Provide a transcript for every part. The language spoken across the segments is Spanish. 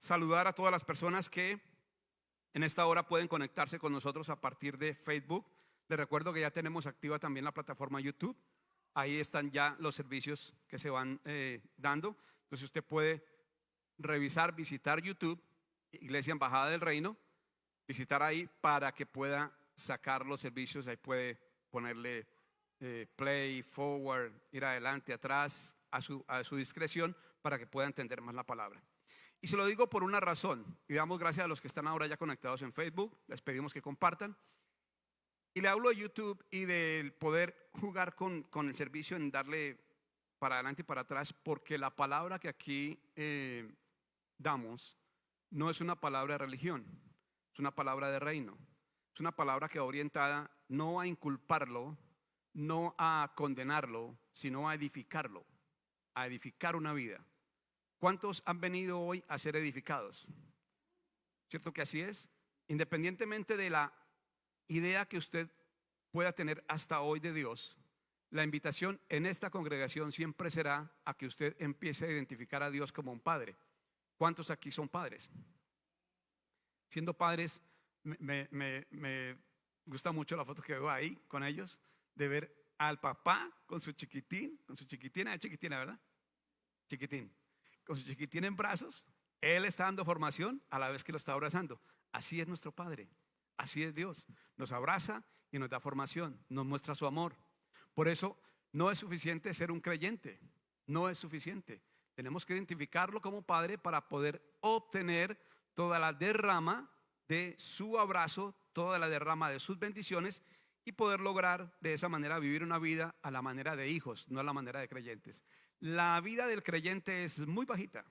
saludar a todas las personas que en esta hora pueden conectarse con nosotros a partir de Facebook. Les recuerdo que ya tenemos activa también la plataforma YouTube. Ahí están ya los servicios que se van dando. Entonces usted puede revisar, visitar YouTube, Iglesia Embajada del Reino, visitar ahí para que pueda sacar los servicios. Ahí puede ponerle play, forward, ir adelante, atrás, a su discreción, para que pueda entender más la palabra. Y se lo digo por una razón, y damos gracias a los que están ahora ya conectados en Facebook. Les pedimos que compartan. Y le hablo de YouTube y del poder jugar con el servicio, en darle para adelante y para atrás, porque la palabra que aquí damos no es una palabra de religión, es una palabra de reino. Es una palabra que va orientada no a inculparlo, no a condenarlo, sino a edificarlo, a edificar una vida. ¿Cuántos han venido hoy a ser edificados? ¿Cierto que así es? Independientemente de la idea que usted pueda tener hasta hoy de Dios, la invitación en esta congregación siempre será a que usted empiece a identificar a Dios como un padre. ¿Cuántos aquí son padres? Siendo padres, me gusta mucho la foto que veo ahí con ellos, de ver al papá con su chiquitina, ¿verdad? Chiquitín, con su chiquitín en brazos. Él está dando formación a la vez que lo está abrazando. Así es nuestro Padre, así es Dios. Nos abraza y nos da formación, nos muestra su amor. Por eso no es suficiente ser un creyente, no es suficiente. Tenemos que identificarlo como Padre para poder obtener toda la derrama de su abrazo, toda la derrama de sus bendiciones, y poder lograr de esa manera vivir una vida a la manera de hijos, no a la manera de creyentes. La vida del creyente es muy bajita,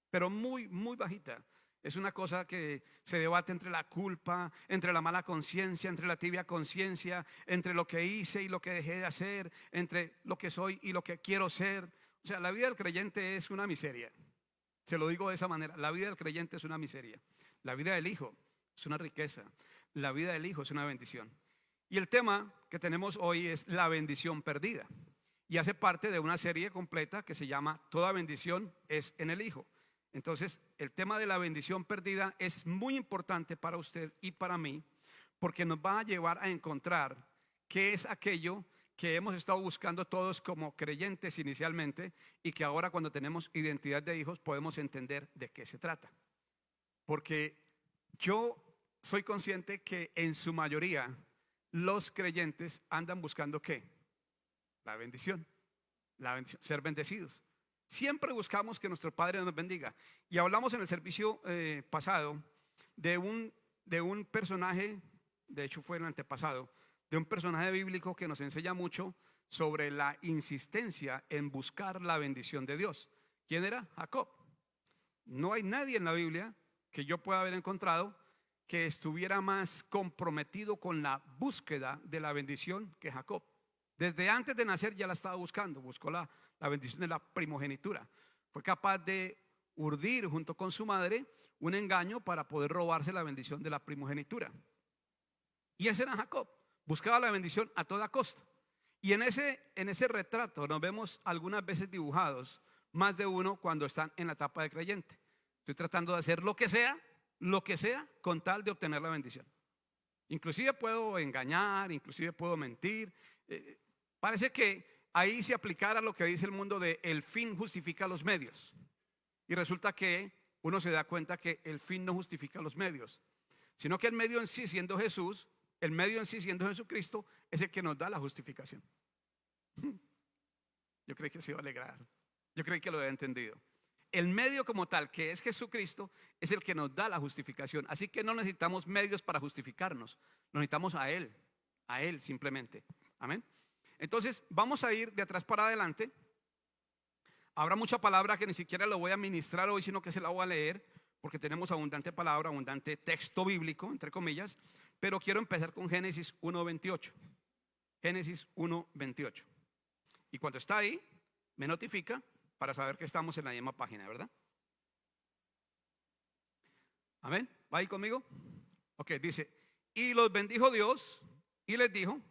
pero muy, muy bajita. Es una cosa que se debate entre la culpa, entre la mala conciencia, entre la tibia conciencia, entre lo que hice y lo que dejé de hacer, entre lo que soy y lo que quiero ser. O sea, la vida del creyente es una miseria. Se lo digo de esa manera, la vida del creyente es una miseria. La vida del hijo es una riqueza. La vida del hijo es una bendición. Y el tema que tenemos hoy es la bendición perdida. Y hace parte de una serie completa que se llama Toda bendición es en el Hijo. Entonces, el tema de la bendición perdida es muy importante para usted y para mí, porque nos va a llevar a encontrar qué es aquello que hemos estado buscando todos como creyentes inicialmente, y que ahora, cuando tenemos identidad de hijos, podemos entender de qué se trata. Porque yo soy consciente que en su mayoría los creyentes andan buscando ¿qué? La bendición, ser bendecidos. Siempre buscamos que nuestro Padre nos bendiga. Y hablamos en el servicio pasado de un personaje, de hecho fue el antepasado, de un personaje bíblico que nos enseña mucho sobre la insistencia en buscar la bendición de Dios. ¿Quién era? Jacob. No hay nadie en la Biblia que yo pueda haber encontrado que estuviera más comprometido con la búsqueda de la bendición que Jacob. Desde antes de nacer ya la estaba buscando. Buscó la bendición de la primogenitura. Fue capaz de urdir junto con su madre un engaño para poder robarse la bendición de la primogenitura. Y ese era Jacob. Buscaba la bendición a toda costa. Y en ese retrato nos vemos algunas veces dibujados, más de uno, cuando están en la etapa de creyente. Estoy tratando de hacer lo que sea, con tal de obtener la bendición. Inclusive puedo engañar, inclusive puedo mentir. Parece que ahí se aplicara lo que dice el mundo de el fin justifica los medios. Y resulta que uno se da cuenta que el fin no justifica los medios, sino que el medio en sí, siendo Jesús, el medio en sí, siendo Jesucristo, es el que nos da la justificación. Yo creí que se iba a alegrar. Yo creí que lo había entendido. El medio como tal, que es Jesucristo, es el que nos da la justificación. Así que no necesitamos medios para justificarnos. Necesitamos a Él simplemente. Amén. Entonces vamos a ir de atrás para adelante. Habrá mucha palabra que ni siquiera lo voy a ministrar hoy, sino que se la voy a leer, porque tenemos abundante palabra, abundante texto bíblico, entre comillas. Pero quiero empezar con Génesis 1:28. Génesis 1:28. Y cuando está ahí, me notifica para saber que estamos en la misma página, ¿verdad? Amén. ¿Va ahí conmigo? Ok, dice: y los bendijo Dios y les dijo,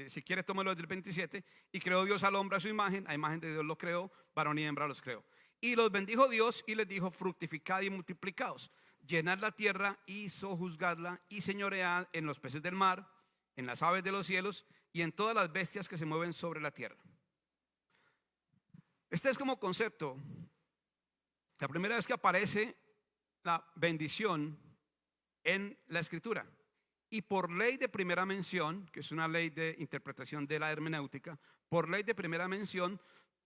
si quieres tómalo desde el 27, y creó Dios al hombre a su imagen, a imagen de Dios lo creó, varón y hembra los creó. Y los bendijo Dios y les dijo: fructificad y multiplicaos, llenad la tierra y sojuzgadla, y señoread en los peces del mar, en las aves de los cielos y en todas las bestias que se mueven sobre la tierra. Este es como concepto la primera vez que aparece la bendición en la escritura. Y por ley de primera mención, que es una ley de interpretación de la hermenéutica, por ley de primera mención,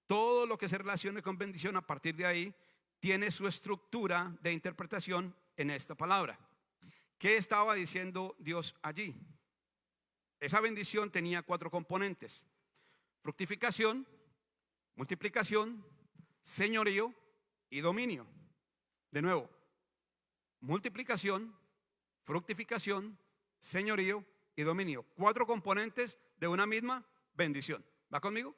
todo lo que se relacione con bendición a partir de ahí tiene su estructura de interpretación en esta palabra. ¿Qué estaba diciendo Dios allí? Esa bendición tenía 4 componentes: fructificación, multiplicación, señorío y dominio. De nuevo, multiplicación, fructificación, señorío y dominio. 4 componentes de una misma bendición. ¿Va conmigo?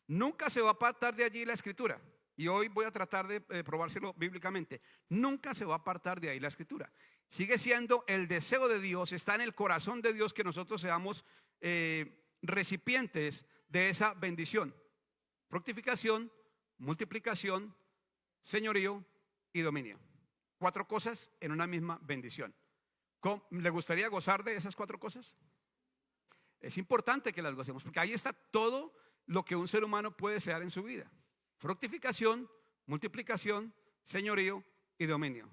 Nunca se va a apartar de allí la escritura. Y hoy voy a tratar de probárselo bíblicamente. Nunca se va a apartar de ahí la escritura. Sigue siendo el deseo de Dios, está en el corazón de Dios que nosotros seamos recipientes de esa bendición: fructificación, multiplicación, señorío y dominio. 4 cosas en una misma bendición. ¿Le gustaría gozar de esas 4 cosas? Es importante que las gocemos, porque ahí está todo lo que un ser humano puede desear en su vida: fructificación, multiplicación, señorío y dominio.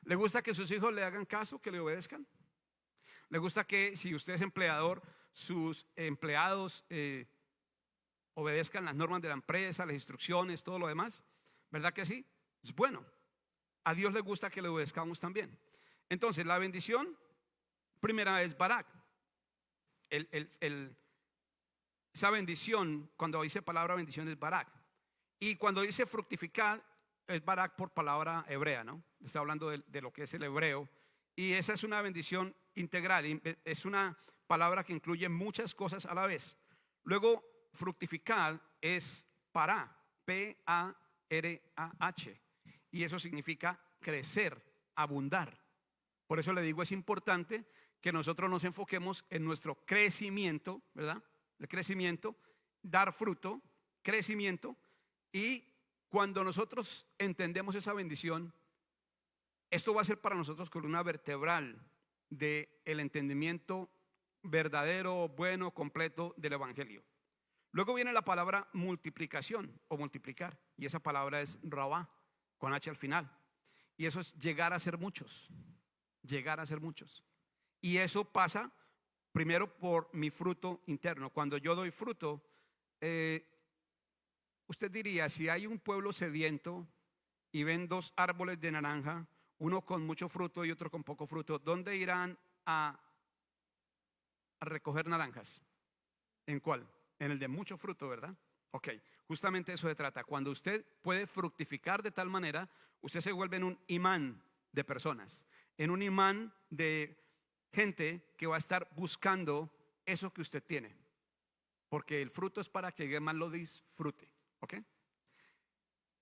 ¿Le gusta que sus hijos le hagan caso, que le obedezcan? ¿Le gusta que, si usted es empleador, sus empleados obedezcan las normas de la empresa, las instrucciones, todo lo demás? ¿Verdad que sí? Es bueno. A Dios le gusta que le obedezcamos también. Entonces, la bendición primera es Barak. Esa bendición, cuando dice palabra bendición, es Barak. Y cuando dice fructificar, es Barak por palabra hebrea, ¿no? Está hablando de lo que es el hebreo. Y esa es una bendición integral. Es una palabra que incluye muchas cosas a la vez. Luego, fructificar es pará, P-A-R-A-H. Y eso significa crecer, abundar. Por eso le digo, es importante que nosotros nos enfoquemos en nuestro crecimiento, ¿verdad? El crecimiento, dar fruto, crecimiento. Y cuando nosotros entendemos esa bendición, esto va a ser para nosotros columna vertebral del entendimiento verdadero, bueno, completo del evangelio. Luego viene la palabra multiplicación o multiplicar, y esa palabra es rabá, con H al final. Y eso es llegar a ser muchos, llegar a ser muchos. Y eso pasa primero por mi fruto interno. Cuando yo doy fruto, usted diría, si hay un pueblo sediento y ven 2 árboles de naranja, uno con mucho fruto y otro con poco fruto, ¿dónde irán a recoger naranjas? ¿En cuál? En el de mucho fruto, ¿verdad? Ok, justamente eso se trata. Cuando usted puede fructificar de tal manera, usted se vuelve en un imán de personas, en un imán de gente que va a estar buscando eso que usted tiene, porque el fruto es para que alguien más lo disfrute. ¿Ok?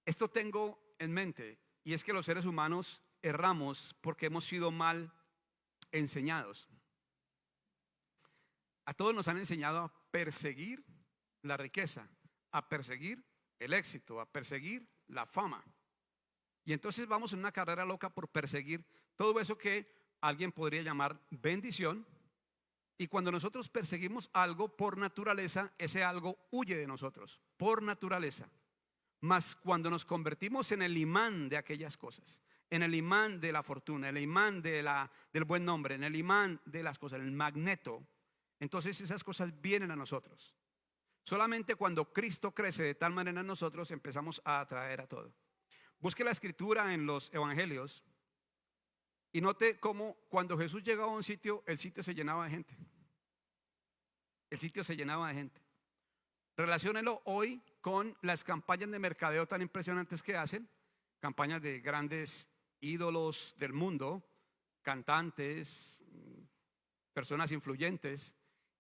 Esto tengo en mente, y es que los seres humanos erramos porque hemos sido mal enseñados. A todos nos han enseñado a perseguir la riqueza, a perseguir el éxito, a perseguir la fama. Y entonces vamos en una carrera loca por perseguir todo eso que alguien podría llamar bendición. Y cuando nosotros perseguimos algo por naturaleza, ese algo huye de nosotros, por naturaleza. Mas cuando nos convertimos en el imán de aquellas cosas, en el imán de la fortuna, el imán del buen nombre, en el imán de las cosas, el magneto, entonces esas cosas vienen a nosotros. Solamente cuando Cristo crece de tal manera en nosotros, empezamos a atraer a todo. Busque la escritura en los evangelios y note cómo cuando Jesús llegaba a un sitio, el sitio se llenaba de gente. El sitio se llenaba de gente. Relaciónelo hoy con las campañas de mercadeo tan impresionantes que hacen, campañas de grandes ídolos del mundo, cantantes, personas influyentes,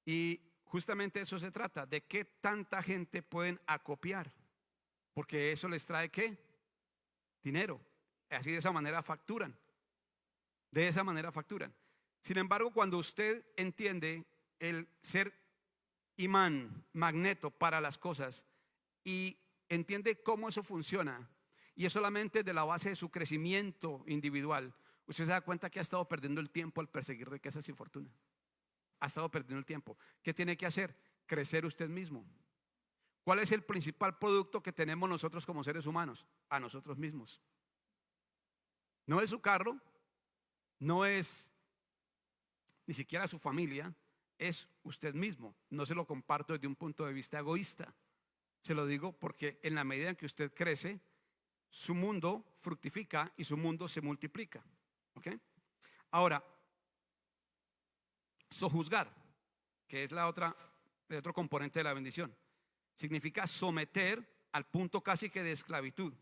y justamente eso se trata, de qué tanta gente pueden acopiar, porque eso les trae ¿qué? Dinero. Así de esa manera facturan. De esa manera facturan. Sin embargo, cuando usted entiende el ser imán, magneto para las cosas y entiende cómo eso funciona y es solamente de la base de su crecimiento individual, usted se da cuenta que ha estado perdiendo el tiempo al perseguir riquezas y fortuna. Ha estado perdiendo el tiempo. ¿Qué tiene que hacer? Crecer usted mismo. ¿Cuál es el principal producto que tenemos nosotros como seres humanos? A nosotros mismos. No es su carro, no es ni siquiera su familia, es usted mismo. No se lo comparto desde un punto de vista egoísta. Se lo digo porque en la medida en que usted crece, su mundo fructifica y su mundo se multiplica. ¿Ok? Ahora, sojuzgar, que es el otro componente de la bendición, significa someter al punto casi que de esclavitud.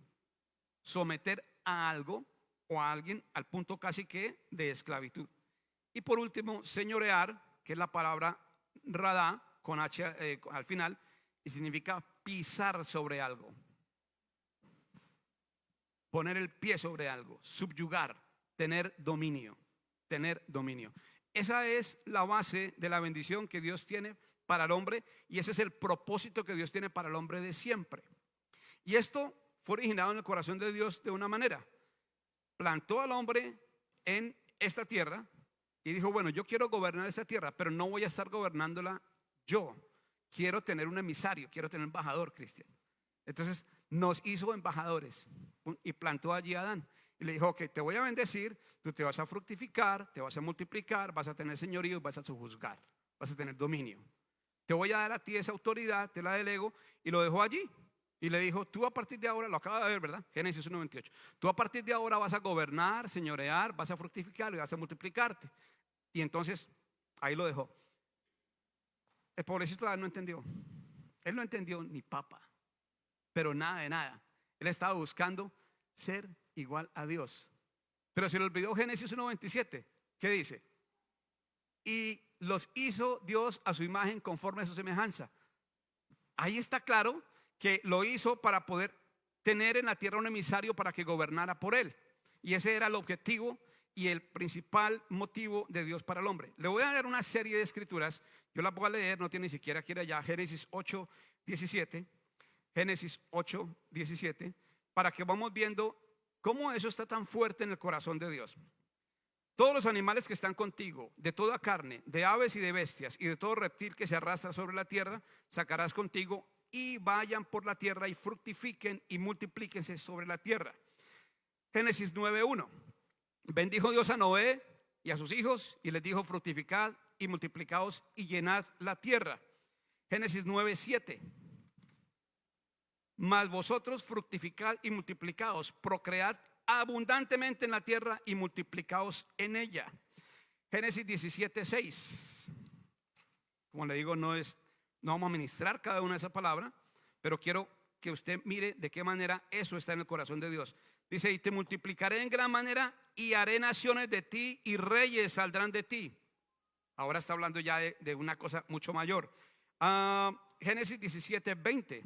Someter a algo o a alguien al punto casi que de esclavitud. Y por último, señorear, que es la palabra radá con H al final, y significa pisar sobre algo, poner el pie sobre algo, subyugar, tener dominio, tener dominio. Esa es la base de la bendición que Dios tiene para el hombre, y ese es el propósito que Dios tiene para el hombre de siempre. Y esto fue originado en el corazón de Dios de una manera. Plantó al hombre en esta tierra y dijo, bueno, yo quiero gobernar esta tierra, pero no voy a estar gobernándola yo. Quiero tener un emisario, quiero tener un embajador, Cristian. Entonces nos hizo embajadores y plantó allí a Adán. Y le dijo, ok, te voy a bendecir, tú te vas a fructificar, te vas a multiplicar, vas a tener señorío, vas a sojuzgar, vas a tener dominio. Te voy a dar a ti esa autoridad, te la delego, y lo dejó allí. Y le dijo, tú a partir de ahora, lo acaba de ver, ¿verdad? Génesis 1:28. Tú a partir de ahora vas a gobernar, señorear, vas a fructificar y vas a multiplicarte. Y entonces, ahí lo dejó. El pobrecito no entendió. Él no entendió ni papa, pero nada de nada. Él estaba buscando ser igual a Dios. Pero se le olvidó Génesis 1:27. ¿Qué dice? Y los hizo Dios a su imagen conforme a su semejanza. Ahí está claro que lo hizo para poder tener en la tierra un emisario para que gobernara por él. Y ese era el objetivo y el principal motivo de Dios para el hombre. Le voy a dar una serie de escrituras. Yo las voy a leer, no tiene ni siquiera que ir allá. Génesis 8:17. Génesis 8:17. Para que vamos viendo cómo eso está tan fuerte en el corazón de Dios. Todos los animales que están contigo, de toda carne, de aves y de bestias, y de todo reptil que se arrastra sobre la tierra, sacarás contigo, y vayan por la tierra y fructifiquen y multiplíquense sobre la tierra. Génesis 9:1. Bendijo Dios a Noé y a sus hijos, y les dijo, fructificad y multiplicaos y llenad la tierra. Génesis 9:7. Mas vosotros fructificad y multiplicaos, procread abundantemente en la tierra y multiplicaos en ella. Génesis 17:6. Como le digo, no vamos a ministrar cada una de esas palabras, pero quiero que usted mire de qué manera eso está en el corazón de Dios. Dice, y te multiplicaré en gran manera y haré naciones de ti y reyes saldrán de ti. Ahora está hablando ya de una cosa mucho mayor. Génesis 17:20.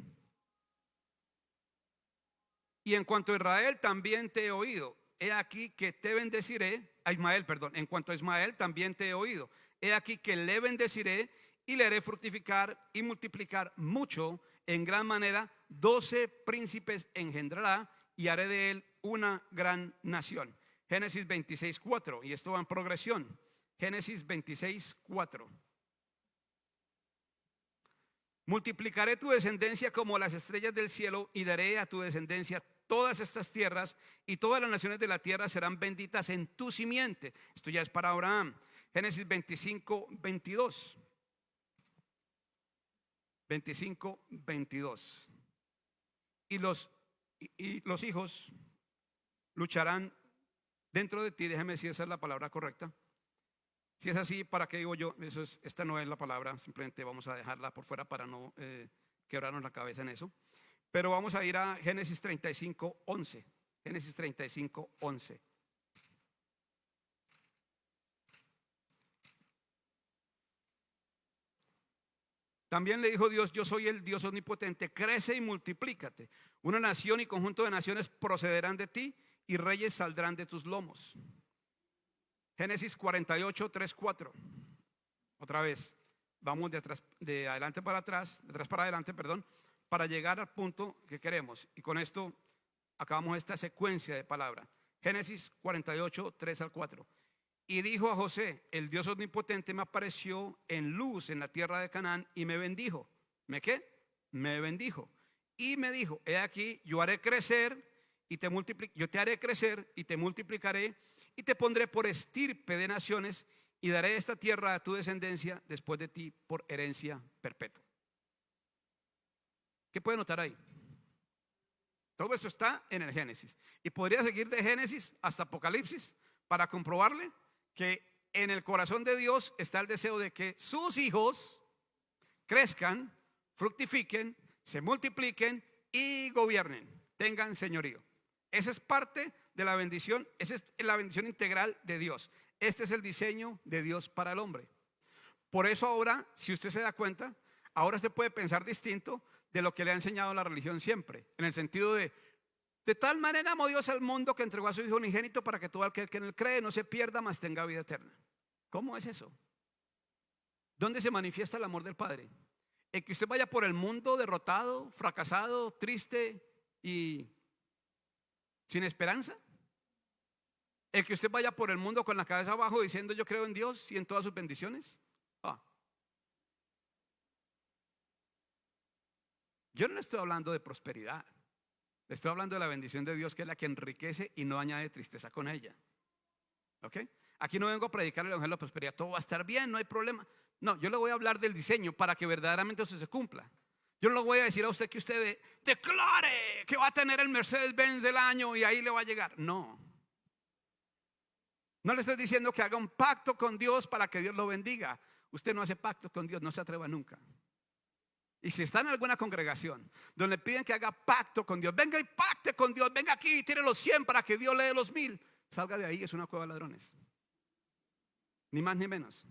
Y en cuanto a Israel también te he oído. He aquí que te bendeciré. A Ismael, perdón. En cuanto a Ismael también te he oído. He aquí que le bendeciré y le haré fructificar y multiplicar mucho en gran manera. 12 príncipes engendrará y haré de él una gran nación. Génesis 26:4. Y esto va en progresión. Génesis 26:4. Multiplicaré tu descendencia como las estrellas del cielo y daré a tu descendencia todas estas tierras, y todas las naciones de la tierra serán benditas en tu simiente. Esto ya es para Abraham. Génesis 25:22. 25:22. Y los hijos lucharán dentro de ti. Déjeme si esa es la palabra correcta. Si es así, ¿para qué digo yo? Esta no es la palabra, simplemente vamos a dejarla por fuera para no quebrarnos la cabeza en eso. Pero vamos a ir a Génesis 35:11. Génesis 35:11. También le dijo Dios, yo soy el Dios omnipotente, crece y multiplícate. Una nación y conjunto de naciones procederán de ti y reyes saldrán de tus lomos. Génesis 48:3-4. Otra vez, vamos de adelante para atrás, de atrás para adelante, perdón, para llegar al punto que queremos. Y con esto acabamos esta secuencia de palabras. Génesis 48, 3 al 4. Y dijo a José: el Dios omnipotente me apareció en luz en la tierra de Canaán y me bendijo. ¿Me qué? Me bendijo. Y me dijo: he aquí, yo haré crecer y yo te haré crecer y te multiplicaré y te pondré por estirpe de naciones y daré esta tierra a tu descendencia después de ti por herencia perpetua. ¿Qué puede notar ahí? Todo esto está en el Génesis. Y podría seguir de Génesis hasta Apocalipsis para comprobarle que en el corazón de Dios está el deseo de que sus hijos crezcan, fructifiquen, se multipliquen y gobiernen, tengan señorío. Esa es parte de la bendición, esa es la bendición integral de Dios. Este es el diseño de Dios para el hombre. Por eso ahora, si usted se da cuenta, ahora usted puede pensar distinto de lo que le ha enseñado la religión siempre, en el sentido de tal manera amó Dios al mundo que entregó a su Hijo unigénito para que todo aquel que en él cree no se pierda, mas tenga vida eterna. ¿Cómo es eso? ¿Dónde se manifiesta el amor del Padre? ¿En que usted vaya por el mundo derrotado, fracasado, triste y sin esperanza? ¿En que usted vaya por el mundo con la cabeza abajo diciendo yo creo en Dios y en todas sus bendiciones? Yo no le estoy hablando de prosperidad. Le estoy hablando de la bendición de Dios, que es la que enriquece y no añade tristeza con ella. ¿Ok? Aquí no vengo a predicar el evangelio de la prosperidad. Todo va a estar bien, no hay problema. No, yo le voy a hablar del diseño para que verdaderamente eso se cumpla. Yo no le voy a decir a usted que usted declare que va a tener el Mercedes-Benz del año y ahí le va a llegar. No. No le estoy diciendo que haga un pacto con Dios para que Dios lo bendiga. Usted no hace pacto con Dios, no se atreva nunca. Y si está en alguna congregación donde piden que haga pacto con Dios, venga y pacte con Dios, venga aquí y tire los 100 para que Dios le dé los 1000, salga de ahí, es una cueva de ladrones. Ni más ni menos.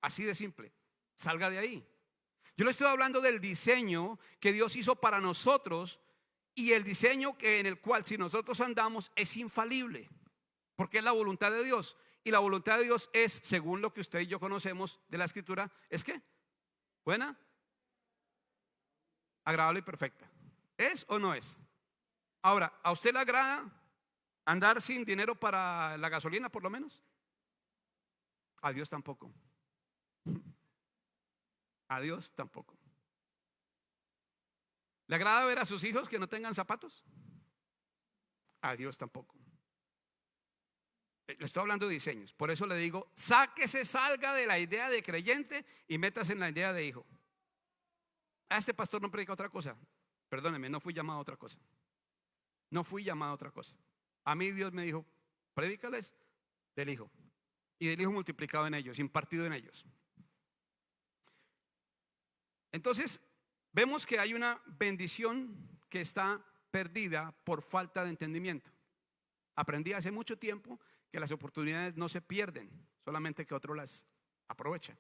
Así de simple. Salga de ahí. Yo le estoy hablando del diseño que Dios hizo para nosotros, y el diseño en el cual si nosotros andamos es infalible, porque es la voluntad de Dios. Y la voluntad de Dios es, según lo que usted y yo conocemos de la Escritura, ¿es qué? Buena, agradable y perfecta. ¿Es o no es? Ahora, ¿a usted le agrada andar sin dinero para la gasolina por lo menos? A Dios tampoco. A Dios tampoco. ¿Le agrada ver a sus hijos que no tengan zapatos? A Dios tampoco. Le estoy hablando de diseños. Por eso le digo, salga de la idea de creyente y métase en la idea de hijo. A este pastor no predica otra cosa. Perdóneme, no fui llamado a otra cosa. No fui llamado a otra cosa. A mí Dios me dijo, predícales del Hijo y del Hijo multiplicado en ellos, impartido en ellos. Entonces, vemos que hay una bendición que está perdida por falta de entendimiento. Aprendí hace mucho tiempo que las oportunidades no se pierden, solamente que otro las aprovecha.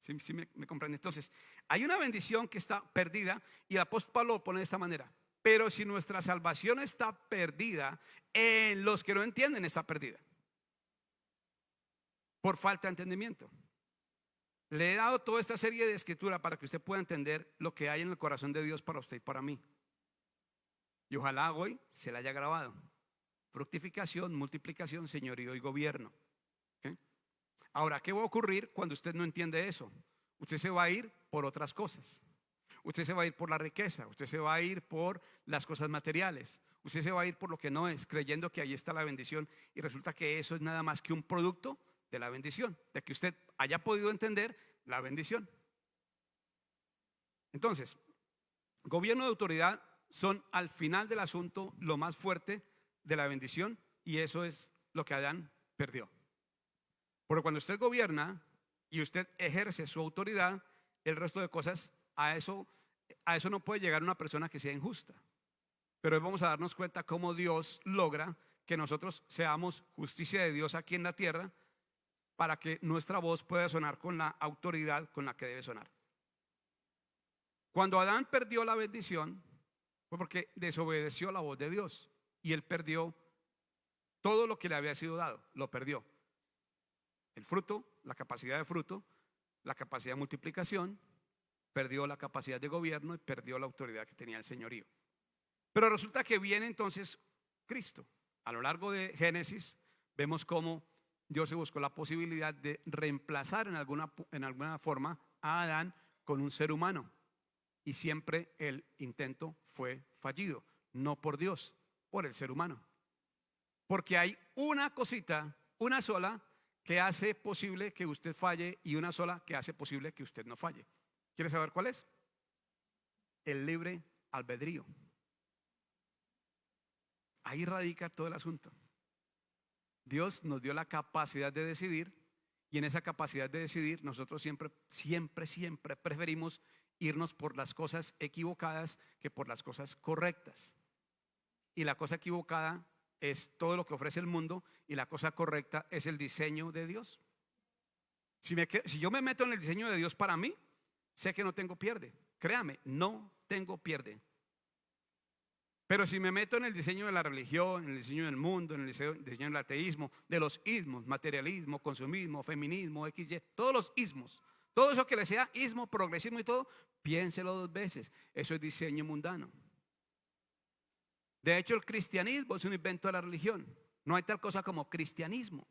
¿Sí me comprende? Entonces, hay una bendición que está perdida y el apóstol Pablo lo pone de esta manera. Pero si nuestra salvación está perdida, en los que no entienden está perdida por falta de entendimiento. Le he dado toda esta serie de escritura para que usted pueda entender lo que hay en el corazón de Dios para usted y para mí. Y ojalá hoy se le haya grabado: fructificación, multiplicación, señorío y gobierno. ¿Okay? Ahora, ¿qué va a ocurrir cuando usted no entiende eso? Usted se va a ir por otras cosas. Usted se va a ir por la riqueza, usted se va a ir por las cosas materiales, usted se va a ir por lo que no es, creyendo que ahí está la bendición, y resulta que eso es nada más que un producto de la bendición, de que usted haya podido entender la bendición. Entonces, gobierno y autoridad son al final del asunto lo más fuerte de la bendición, y eso es lo que Adán perdió. Porque cuando usted gobierna y usted ejerce su autoridad, el resto de cosas, a eso no puede llegar una persona que sea injusta. Pero hoy vamos a darnos cuenta cómo Dios logra que nosotros seamos justicia de Dios aquí en la tierra, para que nuestra voz pueda sonar con la autoridad con la que debe sonar. Cuando Adán perdió la bendición fue porque desobedeció la voz de Dios, y él perdió todo lo que le había sido dado, lo perdió. El fruto, la capacidad de fruto, la capacidad de multiplicación, perdió la capacidad de gobierno y perdió la autoridad que tenía el señorío. Pero resulta que viene entonces Cristo. A lo largo de Génesis vemos cómo Dios se buscó la posibilidad de reemplazar en alguna forma a Adán con un ser humano. Y siempre el intento fue fallido, no por Dios, por el ser humano. Porque hay una cosita, una sola, que hace posible que usted falle y una sola que hace posible que usted no falle. ¿Quiere saber cuál es? El libre albedrío. Ahí radica todo el asunto. Dios nos dio la capacidad de decidir y en esa capacidad de decidir nosotros siempre preferimos irnos por las cosas equivocadas que por las cosas correctas. Y la cosa equivocada es todo lo que ofrece el mundo y la cosa correcta es el diseño de Dios. Si yo me meto en el diseño de Dios para mí, sé que no tengo pierde. Créame, no tengo pierde. Pero si me meto en el diseño de la religión, en el diseño del mundo, en el diseño del ateísmo, de los ismos, materialismo, consumismo, feminismo, XY, todos los ismos, todo eso que le sea ismo, progresismo y todo, piénselo dos veces. Eso es diseño mundano. De hecho, el cristianismo es un invento de la religión. No hay tal cosa como cristianismo.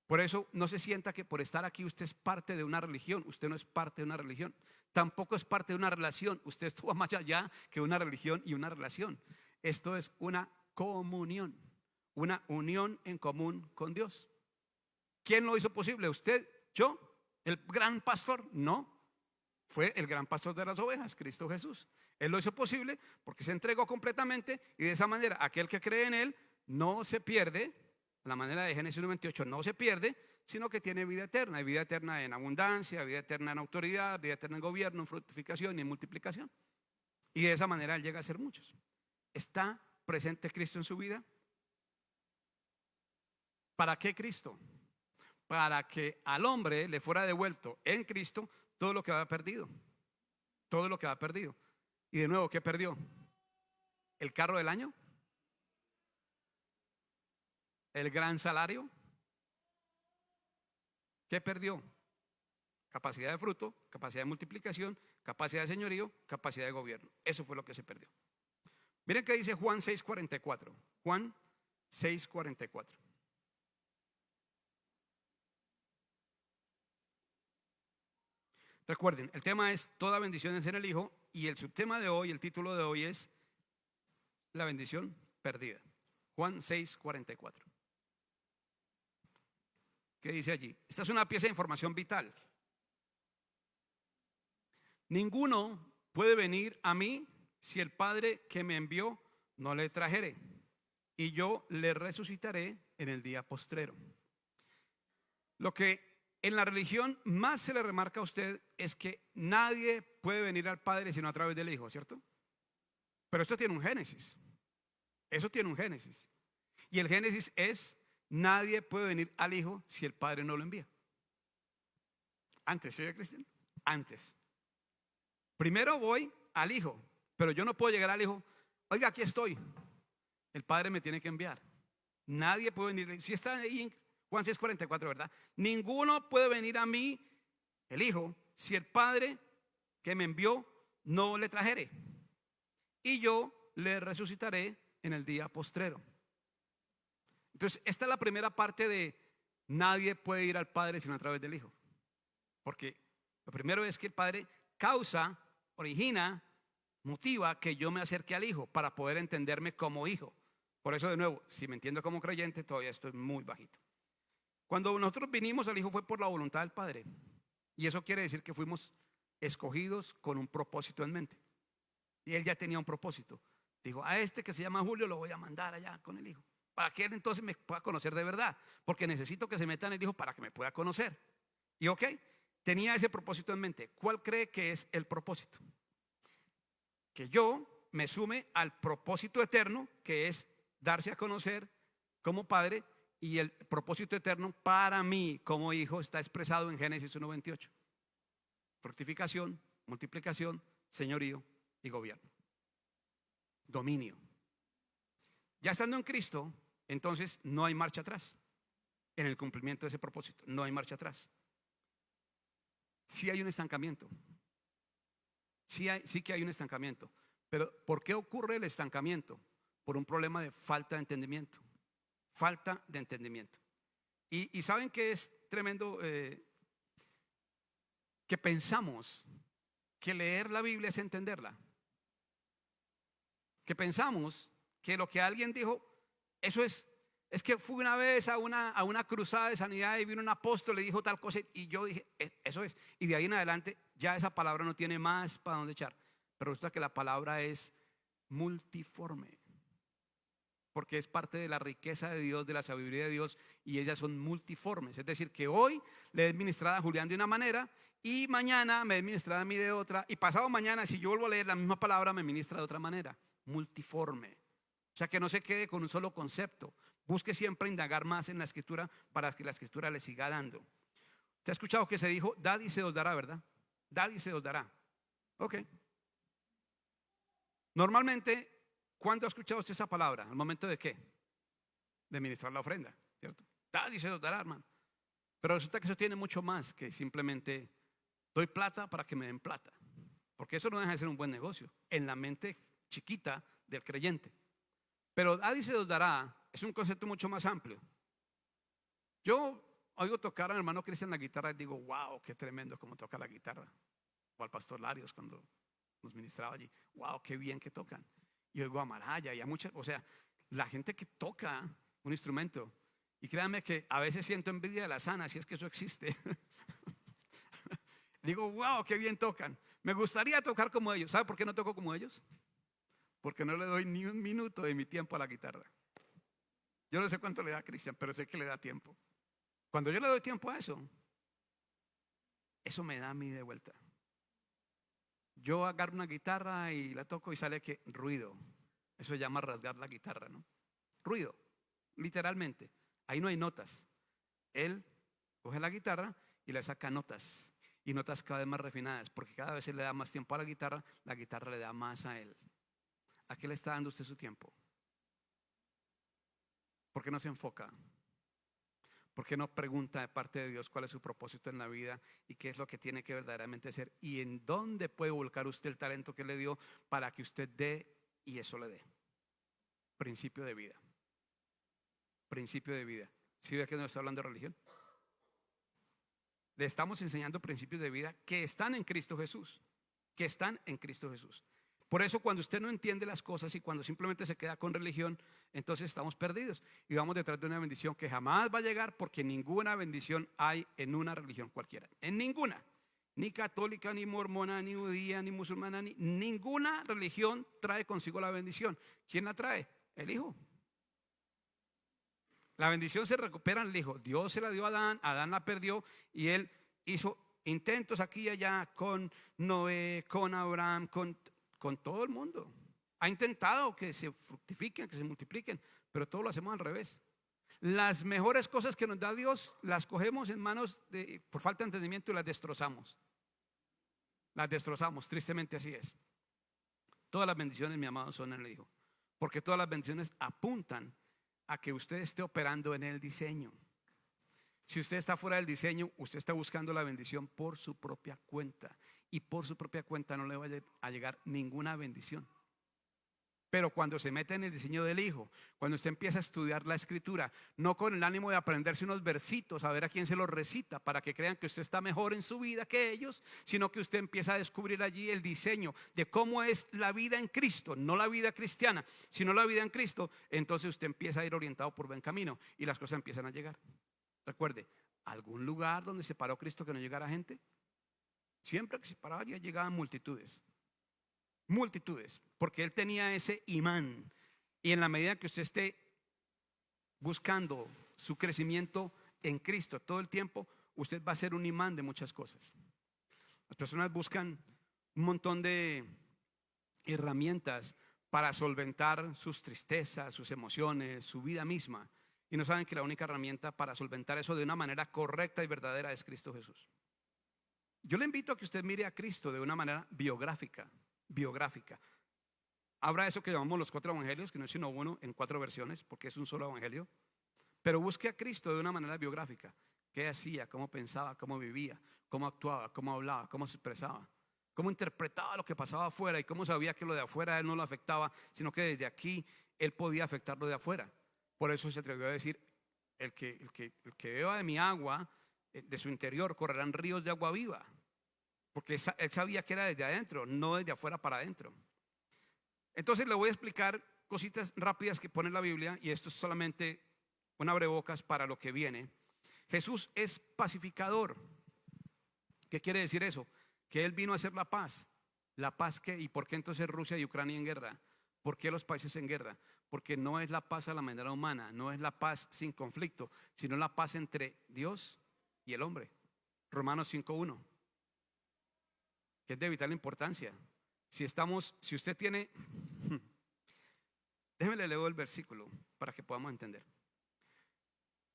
Por eso no se sienta que por estar aquí usted es parte de una religión. Usted no es parte de una religión. Tampoco es parte de una relación. Usted estuvo más allá que una religión y una relación. Esto es una comunión, una unión en común con Dios. ¿Quién lo hizo posible? ¿Usted? ¿Yo? ¿El gran pastor? No. Fue el gran pastor de las ovejas, Cristo Jesús. Él lo hizo posible porque se entregó completamente y de esa manera aquel que cree en Él no se pierde. La manera de Génesis 1:28 no se pierde, sino que tiene vida eterna. Y vida eterna en abundancia, vida eterna en autoridad, vida eterna en gobierno, en fructificación y en multiplicación. Y de esa manera Él llega a ser muchos. ¿Está presente Cristo en su vida? ¿Para qué Cristo? Para que al hombre le fuera devuelto en Cristo todo lo que había perdido. Todo lo que había perdido. Y de nuevo, ¿qué perdió? ¿El carro del año? ¿El gran salario? ¿Qué perdió? Capacidad de fruto, capacidad de multiplicación, capacidad de señorío, capacidad de gobierno. Eso fue lo que se perdió. Miren qué dice Juan 6:44. Juan 6:44. Recuerden, el tema es toda bendición es en el Hijo y el subtema de hoy, el título de hoy es la bendición perdida. Juan 6:44. ¿Qué dice allí? Esta es una pieza de información vital. Ninguno puede venir a mí si el Padre que me envió no le trajere, y yo le resucitaré en el día postrero. Lo que en la religión más se le remarca a usted es que nadie puede venir al Padre sino a través del Hijo, ¿cierto? Pero esto tiene un génesis. Eso tiene un génesis. Y el génesis es: nadie puede venir al Hijo si el Padre no lo envía. Antes, ¿sí, Cristian? Antes. Primero voy al Hijo, pero yo no puedo llegar al Hijo. Oiga, aquí estoy. El Padre me tiene que enviar. Nadie puede venir. Si está ahí en Juan 6:44, ¿verdad? Ninguno puede venir a mí, el Hijo, si el Padre que me envió no le trajere. Y yo le resucitaré en el día postrero. Entonces, esta es la primera parte de nadie puede ir al Padre sino a través del Hijo. Porque lo primero es que el Padre causa, origina, motiva que yo me acerque al Hijo para poder entenderme como hijo. Por eso, de nuevo, si me entiendo como creyente, todavía estoy muy bajito. Cuando nosotros vinimos al Hijo fue por la voluntad del Padre. Y eso quiere decir que fuimos escogidos con un propósito en mente. Y Él ya tenía un propósito. Dijo: a este que se llama Julio lo voy a mandar allá con el Hijo, para que Él entonces me pueda conocer de verdad. Porque necesito que se meta en el Hijo para que me pueda conocer. Y ok, tenía ese propósito en mente. ¿Cuál cree que es el propósito? Que yo me sume al propósito eterno, que es darse a conocer como Padre. Y el propósito eterno para mí como hijo está expresado en Génesis 1:28. Fructificación, multiplicación, señorío y gobierno. Dominio. Ya estando en Cristo, entonces no hay marcha atrás. En el cumplimiento de ese propósito, no hay marcha atrás. Sí hay un estancamiento. Sí que hay un estancamiento. Pero ¿por qué ocurre el estancamiento? Por un problema de falta de entendimiento. Falta de entendimiento. Y ¿saben qué es tremendo? Que pensamos que leer la Biblia es entenderla. Que pensamos que lo que alguien dijo, eso es que fui una vez a una cruzada de sanidad y vino un apóstol y dijo tal cosa y yo dije, eso es. Y de ahí en adelante ya esa palabra no tiene más para dónde echar. Pero resulta que la palabra es multiforme. Porque es parte de la riqueza de Dios, de la sabiduría de Dios, y ellas son multiformes. Es decir, que hoy le he ministrado a Julián de una manera y mañana me he ministrado a mí de otra, y pasado mañana, si yo vuelvo a leer la misma palabra, me ministra de otra manera. Multiforme. O sea, que no se quede con un solo concepto. Busque siempre indagar más en la escritura para que la escritura le siga dando. ¿Te ha escuchado que se dijo, dad y se os dará, verdad? Dad y se os dará. Ok. Normalmente, ¿cuándo ha escuchado usted esa palabra? ¿Al momento de qué? De ministrar la ofrenda, ¿cierto? Dad y se os dará, hermano. Pero resulta que eso tiene mucho más que simplemente doy plata para que me den plata. Porque eso no deja de ser un buen negocio en la mente chiquita del creyente. Pero dad y se os dará es un concepto mucho más amplio. Yo oigo tocar al hermano Cristian la guitarra y digo, wow, qué tremendo como toca la guitarra. O al pastor Larios cuando nos ministraba allí, wow, qué bien que tocan. Y oigo a Maraya y a muchas, o sea, la gente que toca un instrumento. Y créanme que a veces siento envidia de la sana, si es que eso existe. Digo, wow, qué bien tocan. Me gustaría tocar como ellos. ¿Sabe por qué no toco como ellos? Porque no le doy ni un minuto de mi tiempo a la guitarra. Yo no sé cuánto le da a Cristian, pero sé que le da tiempo. Cuando yo le doy tiempo a eso me da a mí de vuelta. Yo agarro una guitarra y la toco y sale que ruido. Eso se llama rasgar la guitarra, ¿no? Ruido, literalmente. Ahí no hay notas. Él coge la guitarra y le saca notas. Y notas cada vez más refinadas, porque cada vez él le da más tiempo a la guitarra le da más a él. ¿A qué le está dando usted su tiempo? ¿Por qué no se enfoca? ¿Por qué no pregunta de parte de Dios cuál es su propósito en la vida y qué es lo que tiene que verdaderamente hacer? Y en dónde puede volcar usted el talento que le dio para que usted dé y eso le dé. Principio de vida. Principio de vida. ¿Sí ve que no está hablando de religión? Le estamos enseñando principios de vida que están en Cristo Jesús. Que están en Cristo Jesús. Por eso cuando usted no entiende las cosas y cuando simplemente se queda con religión, entonces estamos perdidos y vamos detrás de una bendición que jamás va a llegar, porque ninguna bendición hay en una religión cualquiera. En ninguna. Ni católica, ni mormona, ni judía, ni musulmana, ninguna religión trae consigo la bendición. ¿Quién la trae? El Hijo. La bendición se recupera en el Hijo. Dios se la dio a Adán, Adán la perdió y él hizo intentos aquí y allá con Noé, con Abraham, con todo el mundo. Ha intentado que se fructifiquen, que se multipliquen, pero todo lo hacemos al revés. Las mejores cosas que nos da Dios las cogemos en manos por falta de entendimiento y las destrozamos. Las destrozamos, tristemente así es. Todas las bendiciones, mi amado, son en el Hijo, porque todas las bendiciones apuntan a que usted esté operando en el diseño. Si usted está fuera del diseño, usted está buscando la bendición por su propia cuenta, y por su propia cuenta no le va a llegar ninguna bendición. Pero cuando se mete en el diseño del Hijo, cuando usted empieza a estudiar la Escritura, no con el ánimo de aprenderse unos versitos, a ver a quién se los recita para que crean que usted está mejor en su vida que ellos, sino que usted empieza a descubrir allí el diseño de cómo es la vida en Cristo, no la vida cristiana, sino la vida en Cristo. Entonces usted empieza a ir orientado por buen camino y las cosas empiezan a llegar. Recuerde, ¿algún lugar donde se paró Cristo que no llegara gente? Siempre que se paraba ya llegaban multitudes. Multitudes, porque él tenía ese imán. Y en la medida que usted esté buscando su crecimiento en Cristo todo el tiempo, usted va a ser un imán de muchas cosas. Las personas buscan un montón de herramientas para solventar sus tristezas, sus emociones, su vida misma, y no saben que la única herramienta para solventar eso de una manera correcta y verdadera es Cristo Jesús. Yo le invito a que usted mire a Cristo de una manera biográfica. Habrá eso que llamamos los 4 evangelios, que no es sino uno en 4 versiones, porque es un solo evangelio. Pero busque a Cristo de una manera biográfica. ¿Qué hacía? ¿Cómo pensaba? ¿Cómo vivía? ¿Cómo actuaba? ¿Cómo hablaba? ¿Cómo se expresaba? cómo interpretaba lo que pasaba afuera y cómo sabía que lo de afuera a él no lo afectaba, sino que desde aquí él podía afectar lo de afuera. Por eso se atrevió a decir, el que beba de mi agua, de su interior correrán ríos de agua viva. Porque él sabía que era desde adentro, no desde afuera para adentro. Entonces le voy a explicar cositas rápidas que pone la Biblia, y esto es solamente un abrebocas para lo que viene. Jesús es pacificador. ¿Qué quiere decir eso? Que Él vino a hacer la paz. ¿La paz qué? ¿Y por qué entonces Rusia y Ucrania en guerra? ¿Por qué los países en guerra? Porque no es la paz a la manera humana, no es la paz sin conflicto, sino la paz entre Dios y el hombre. Romanos 5:1, que es de vital importancia. Si usted tiene, déjeme le leo el versículo para que podamos entender.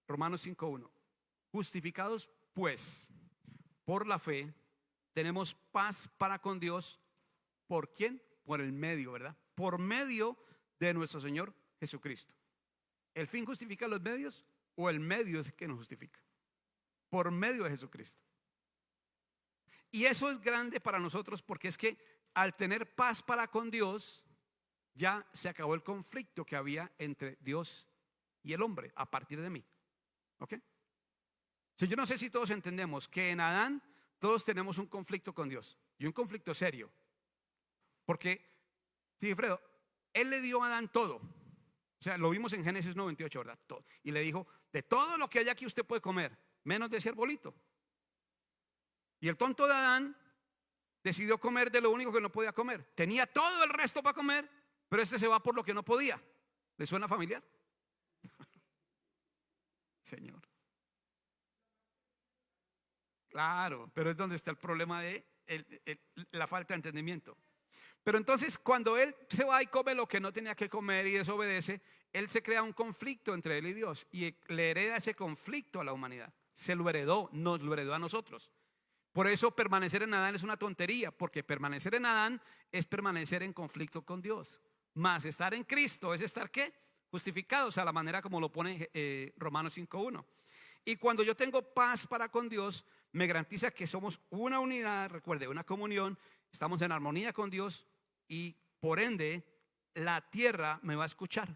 Romanos 5:1. Justificados pues por la fe, tenemos paz para con Dios. ¿Por quién? Por el medio, ¿verdad? Por medio de nuestro Señor Jesucristo. ¿El fin justifica los medios o el medio es el que nos justifica? Por medio de Jesucristo. Y eso es grande para nosotros, porque es que al tener paz para con Dios, ya se acabó el conflicto que había entre Dios y el hombre a partir de mí. ¿Ok? Si yo no sé si todos entendemos que en Adán todos tenemos un conflicto con Dios, y un conflicto serio. Porque, sí, Fredo, Él le dio a Adán todo. O sea, lo vimos en Génesis 98, ¿verdad? Todo. Y le dijo, de todo lo que hay aquí usted puede comer, menos de ese arbolito. Y el tonto de Adán decidió comer de lo único que no podía comer. Tenía todo el resto para comer, pero este se va por lo que no podía. ¿Le suena familiar? Señor. Claro, pero es donde está el problema de la falta de entendimiento. Pero entonces cuando él se va y come lo que no tenía que comer y desobedece, él se crea un conflicto entre él y Dios, y le hereda ese conflicto a la humanidad. Se lo heredó, nos lo heredó a nosotros. Por eso permanecer en Adán es una tontería, porque permanecer en Adán es permanecer en conflicto con Dios. Más estar en Cristo es estar ¿qué? Justificados, a la manera como lo pone Romanos 5:1. Y cuando yo tengo paz para con Dios, me garantiza que somos una unidad, recuerde, una comunión, estamos en armonía con Dios, y por ende la tierra me va a escuchar,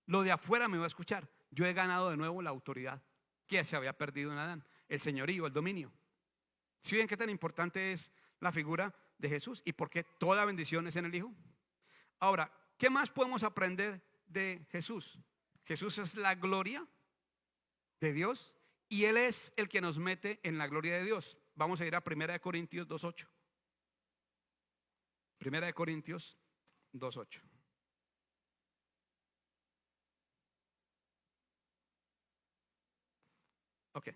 lo de afuera me va a escuchar. Yo he ganado de nuevo la autoridad que se había perdido en Adán, el señorío, el dominio. ¿Sí ven qué tan importante es la figura de Jesús y por qué toda bendición es en el Hijo? Ahora, ¿qué más podemos aprender de Jesús? Jesús es la gloria de Dios y Él es el que nos mete en la gloria de Dios. Vamos a ir a 1 Corintios 2:8. 1 Corintios 2:8. Ok.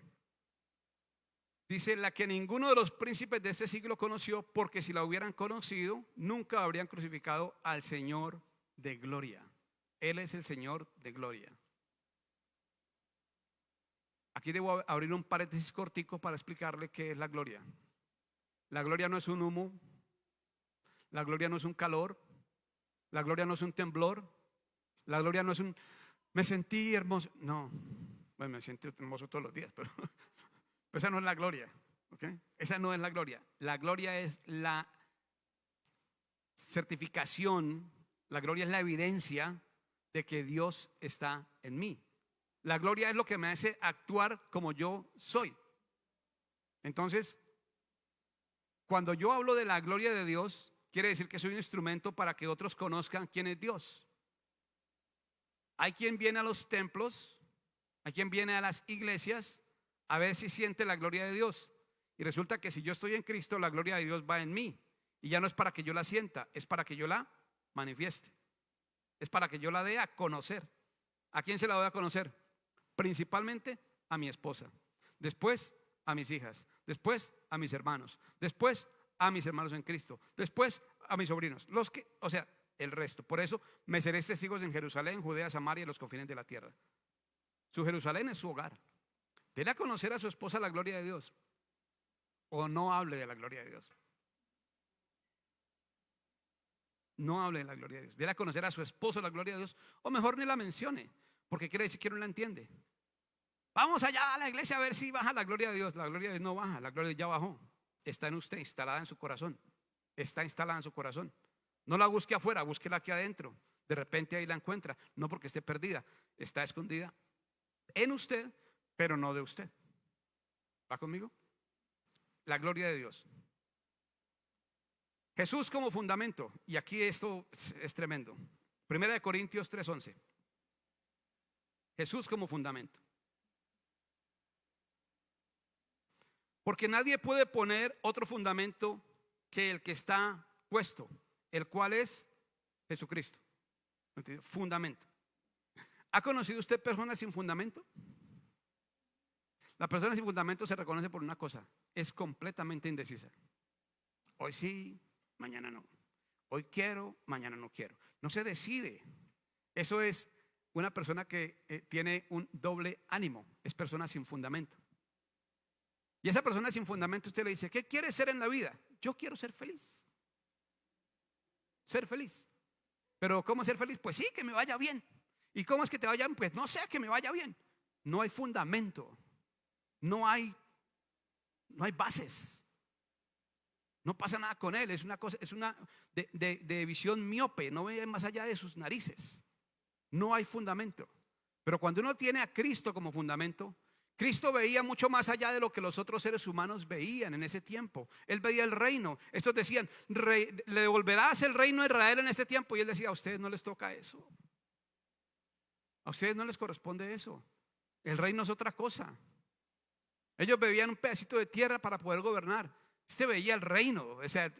Dice, la que ninguno de los príncipes de este siglo conoció, porque si la hubieran conocido, nunca habrían crucificado al Señor de gloria. Él es el Señor de gloria. Aquí debo abrir un paréntesis cortico para explicarle qué es la gloria. La gloria no es un humo, la gloria no es un calor, la gloria no es un temblor, la gloria no es un me sentí hermoso. No, bueno, me siento hermoso todos los días, pero esa no es la gloria, ¿okay? Esa no es la gloria. La gloria es la certificación, la gloria es la evidencia de que Dios está en mí. La gloria es lo que me hace actuar como yo soy. Entonces, cuando yo hablo de la gloria de Dios, quiere decir que soy un instrumento para que otros conozcan quién es Dios. Hay quien viene a los templos, hay quien viene a las iglesias a ver si siente la gloria de Dios. Y resulta que si yo estoy en Cristo, la gloria de Dios va en mí. Y ya no es para que yo la sienta, es para que yo la manifieste. Es para que yo la dé a conocer. ¿A quién se la doy a conocer? Principalmente a mi esposa. Después a mis hijas. Después a mis hermanos. Después a mis hermanos en Cristo. Después a mis sobrinos. El resto. Por eso me seréis testigos en Jerusalén, Judea, Samaria y los confines de la tierra. Su Jerusalén es su hogar. Dele a conocer a su esposa la gloria de Dios, o no hable de la gloria de Dios. No hable de la gloria de Dios. Dele a conocer a su esposo la gloria de Dios, o mejor ni la mencione, porque quiere decir que no la entiende. Vamos allá a la iglesia a ver si baja la gloria de Dios. La gloria de Dios no baja, la gloria de Dios ya bajó. Está en usted, instalada en su corazón. está instalada en su corazón. No la busque afuera, búsquela aquí adentro. De repente ahí la encuentra, no porque esté perdida, está escondida en usted, pero no de usted. ¿Va conmigo? La gloria de Dios. Jesús como fundamento. Y aquí esto es tremendo. Primera de Corintios 3:11. Jesús como fundamento. Porque nadie puede poner otro fundamento que el que está puesto, el cual es Jesucristo. Fundamento. ¿Ha conocido usted personas sin fundamento? La persona sin fundamento se reconoce por una cosa: es completamente indecisa. Hoy sí, mañana no. Hoy quiero, mañana no quiero. No se decide. Eso es una persona que tiene un doble ánimo. Es persona sin fundamento. Y esa persona sin fundamento, usted le dice: ¿qué quiere ser en la vida? Yo quiero ser feliz. Ser feliz. Pero ¿cómo ser feliz? Pues sí, que me vaya bien. ¿Y cómo es que te vaya bien? Pues no sé, que me vaya bien. No hay fundamento. No hay bases. No pasa nada con él. Es una cosa, es una de visión miope. No ve más allá de sus narices. No hay fundamento. Pero cuando uno tiene a Cristo como fundamento, Cristo veía mucho más allá de lo que los otros seres humanos veían en ese tiempo. Él veía el reino. Estos decían: le devolverás el reino a Israel en este tiempo. Y él decía: a ustedes no les toca eso. A ustedes no les corresponde eso. El reino es otra cosa. Ellos veían un pedacito de tierra para poder gobernar. Este veía el reino. O sea,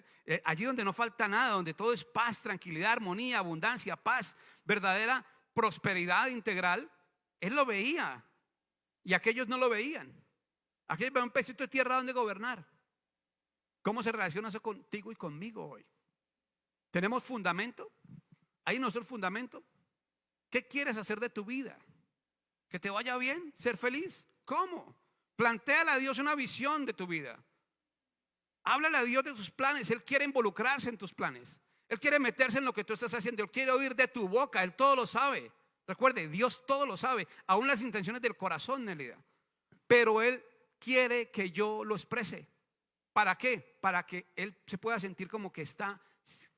allí donde no falta nada, donde todo es paz, tranquilidad, armonía, abundancia, paz, verdadera prosperidad integral. Él lo veía. Y aquellos no lo veían. Aquellos veían un pedacito de tierra donde gobernar. ¿Cómo se relaciona eso contigo y conmigo hoy? ¿Tenemos fundamento? ¿Hay nosotros fundamento? ¿Qué quieres hacer de tu vida? ¿Que te vaya bien? ¿Ser feliz? ¿Cómo? Plantéale a Dios una visión de tu vida. Háblale a Dios de tus planes. Él quiere involucrarse en tus planes. Él quiere meterse en lo que tú estás haciendo. Él quiere oír de tu boca. Él todo lo sabe. Recuerde, Dios todo lo sabe, aún las intenciones del corazón, Nelida. Pero Él quiere que yo lo exprese. ¿Para qué? Para que Él se pueda sentir como que está,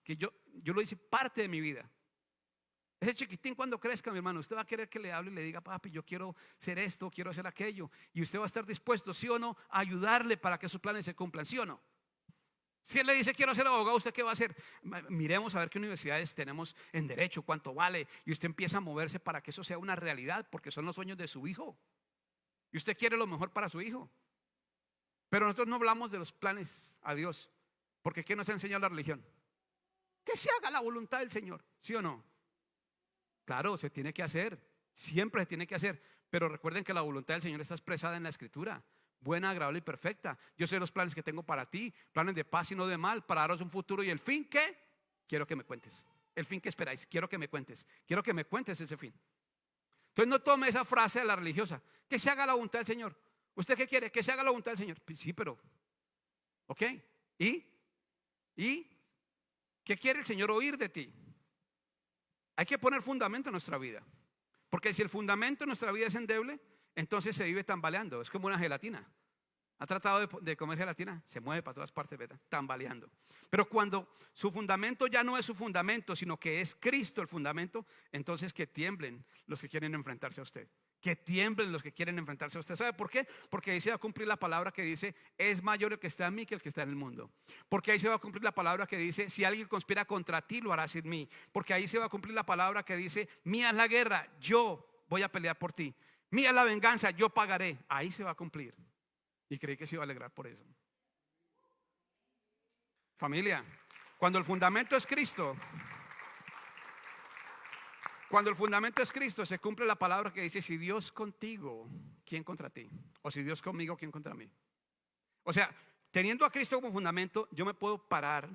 que yo lo hice parte de mi vida. Ese chiquitín, cuando crezca, mi hermano, usted va a querer que le hable y le diga: papi, yo quiero ser esto, quiero hacer aquello. Y usted va a estar dispuesto, sí o no, a ayudarle para que sus planes se cumplan, sí o no. Si él le dice: quiero ser abogado, ¿usted qué va a hacer? Miremos a ver qué universidades tenemos en derecho, cuánto vale. Y usted empieza a moverse para que eso sea una realidad, porque son los sueños de su hijo. Y usted quiere lo mejor para su hijo. Pero nosotros no hablamos de los planes a Dios, porque ¿qué nos ha enseñado la religión? Que se haga la voluntad del Señor, ¿sí o no? Claro, se tiene que hacer, siempre se tiene que hacer. Pero recuerden que la voluntad del Señor está expresada en la Escritura: buena, agradable y perfecta. Yo sé los planes que tengo para ti, planes de paz y no de mal, para daros un futuro. Y el fin, ¿qué? Quiero que me cuentes. El fin que esperáis, quiero que me cuentes. Quiero que me cuentes ese fin. Entonces no tome esa frase de la religiosa: que se haga la voluntad del Señor. ¿Usted qué quiere? Que se haga la voluntad del Señor. Sí, pero ok. ¿Y qué quiere el Señor oír de ti? Hay que poner fundamento en nuestra vida. Porque si el fundamento en nuestra vida es endeble, entonces se vive tambaleando. Es como una gelatina. ¿Ha tratado de comer gelatina? Se mueve para todas partes, ¿verdad? Tambaleando. Pero cuando su fundamento ya no es su fundamento, sino que es Cristo el fundamento, entonces que tiemblen los que quieren enfrentarse a usted. Que tiemblen los que quieren enfrentarse a usted. ¿Sabe por qué? Porque ahí se va a cumplir la palabra que dice: es mayor el que está en mí que el que está en el mundo. Porque ahí se va a cumplir la palabra que dice: si alguien conspira contra ti, lo hará sin mí. Porque ahí se va a cumplir la palabra que dice: mía es la guerra, yo voy a pelear por ti. Mía es la venganza, yo pagaré. Ahí se va a cumplir. Y creí que se iba a alegrar por eso. Familia, cuando el fundamento es Cristo, se cumple la palabra que dice: si Dios contigo, ¿quién contra ti? O si Dios conmigo, ¿quién contra mí? O sea, teniendo a Cristo como fundamento, yo me puedo parar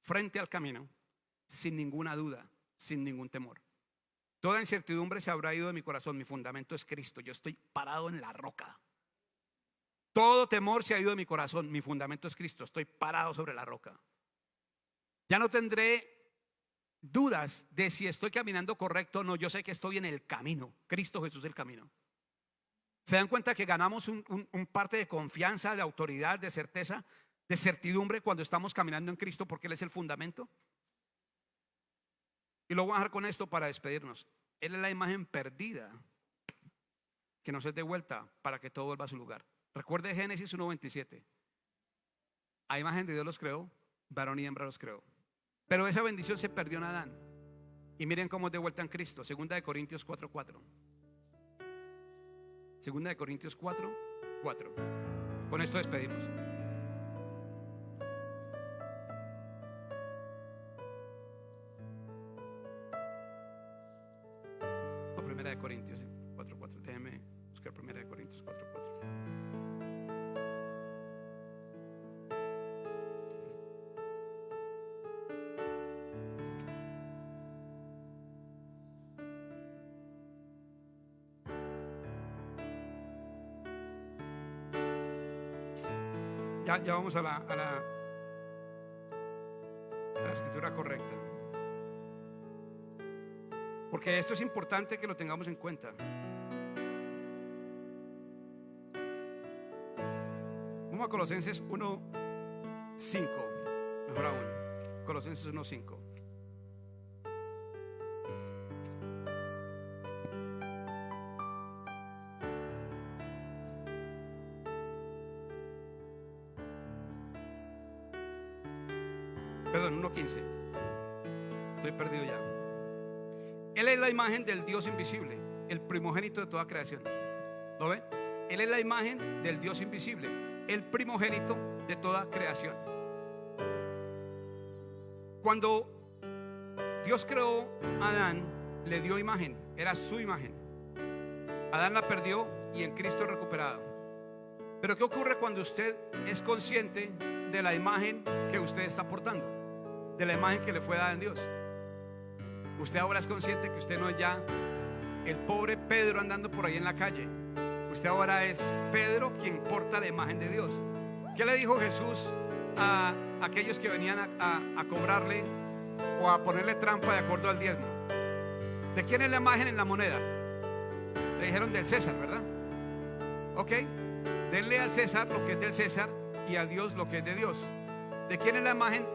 frente al camino sin ninguna duda, sin ningún temor. Toda incertidumbre se habrá ido de mi corazón. Mi fundamento es Cristo. Yo estoy parado en la roca. Todo temor se ha ido de mi corazón. Mi fundamento es Cristo. Estoy parado sobre la roca. Ya no tendré dudas de si estoy caminando correcto o no. Yo sé que estoy en el camino. Cristo Jesús es el camino. ¿Se dan cuenta que ganamos un parte de confianza, de autoridad, de certeza? de certidumbre cuando estamos caminando en Cristo, porque Él es el fundamento. Y lo voy a dejar con esto para despedirnos. Él es la imagen perdida que nos es devuelta para que todo vuelva a su lugar. Recuerde Génesis 1:27. A imagen de Dios los creó, varón y hembra los creó. Pero esa bendición se perdió en Adán. Y miren cómo es de vuelta en Cristo. Segunda de Corintios 4:4. Segunda de Corintios 4:4. Con esto despedimos. O Primera de Corintios 4:4. Déjeme buscar Primera de Corintios 4:4. Ya vamos a la escritura correcta, porque esto es importante que lo tengamos en cuenta. Vamos a Colosenses 1:5. Mejor aún, Colosenses 1:5. Perdón, 1:15. Estoy perdido ya. Él es la imagen del Dios invisible, el primogénito de toda creación. ¿Lo ve? Él es la imagen del Dios invisible, el primogénito de toda creación. Cuando Dios creó a Adán, le dio imagen, era su imagen. Adán la perdió y en Cristo recuperado. Pero ¿qué ocurre cuando usted es consciente de la imagen que usted está portando? De la imagen que le fue dada en Dios. Usted ahora es consciente que usted no es ya el pobre Pedro andando por ahí en la calle. Usted ahora es Pedro quien porta la imagen de Dios. ¿Qué le dijo Jesús a aquellos que venían a cobrarle o a ponerle trampa de acuerdo al diezmo? ¿De quién es la imagen en la moneda? Le dijeron del César, ¿verdad? Ok, denle al César lo que es del César y a Dios lo que es de Dios. ¿De quién es la imagen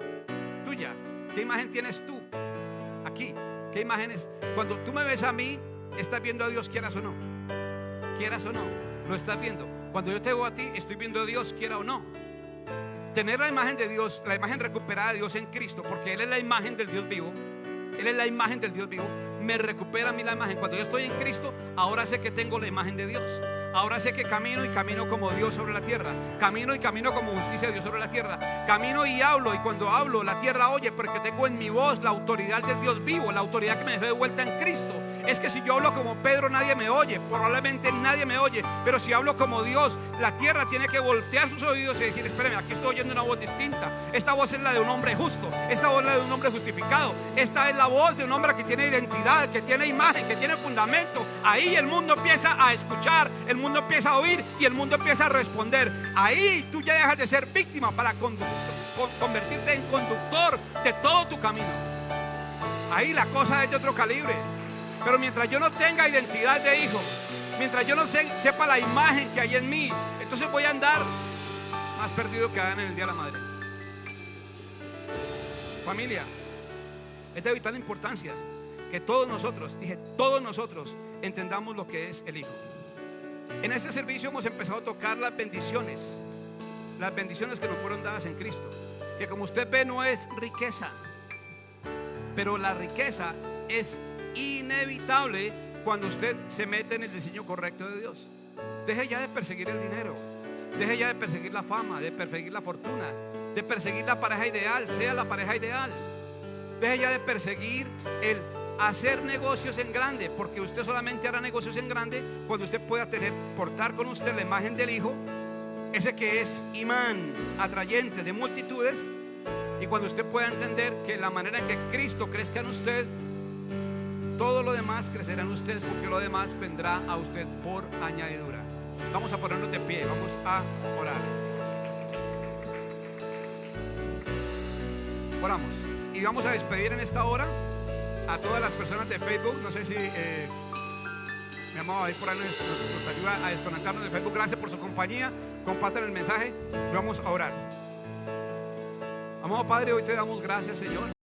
tuya? ¿Qué imagen tienes tú aquí? ¿Qué imagen es? Cuando tú me ves a mí, ¿estás viendo a Dios, quieras o no? Quieras o no, lo estás viendo. Cuando yo te veo a ti, estoy viendo a Dios, quiera o no. Tener la imagen de Dios, la imagen recuperada de Dios en Cristo, porque Él es la imagen del Dios vivo. Él es la imagen del Dios vivo. Me recupera a mí la imagen. Cuando yo estoy en Cristo, ahora sé que tengo la imagen de Dios. Ahora sé que camino y camino como Dios sobre la tierra. Camino y camino como justicia de Dios sobre la tierra. Camino y hablo, y cuando hablo la tierra oye, porque tengo en mi voz la autoridad del Dios vivo, la autoridad que me dejó de vuelta en Cristo. Es que si yo hablo como Pedro, nadie me oye. Probablemente nadie me oye. Pero si hablo como Dios, la tierra tiene que voltear sus oídos y decir: espérame, aquí estoy oyendo una voz distinta. Esta voz es la de un hombre justo. Esta voz es la de un hombre justificado. Esta es la voz de un hombre que tiene identidad, que tiene imagen, que tiene fundamento. Ahí el mundo empieza a escuchar, el mundo empieza a oír y el mundo empieza a responder. Ahí tú ya dejas de ser víctima para convertirte en conductor de todo tu camino. Ahí la cosa es de otro calibre. Pero mientras yo no tenga identidad de hijo, mientras yo no sepa la imagen que hay en mí, entonces voy a andar más perdido que Adán en el día de la madre. Familia, es de vital importancia que todos nosotros, todos nosotros entendamos lo que es el hijo. En este servicio hemos empezado a tocar las bendiciones que nos fueron dadas en Cristo, que como usted ve no es riqueza, pero la riqueza es inevitable cuando usted se mete en el diseño correcto de Dios. Deje ya de perseguir el dinero, deje ya de perseguir la fama, de perseguir la fortuna, de perseguir la pareja ideal, sea la pareja ideal. Deje ya de perseguir el hacer negocios en grande, porque usted solamente hará negocios en grande cuando usted pueda portar con usted la imagen del hijo, ese que es imán atrayente de multitudes, y cuando usted pueda entender que la manera en que Cristo crezca en usted, todo lo demás crecerá en usted, porque lo demás vendrá a usted por añadidura. Vamos a ponernos de pie, vamos a orar. Oramos y vamos a despedir en esta hora a todas las personas de Facebook. No sé si mi amado ahí por ahí nos ayuda a desconectarnos de Facebook. Gracias por su compañía. Compartan el mensaje. Vamos a orar. Amado Padre, hoy te damos gracias, Señor.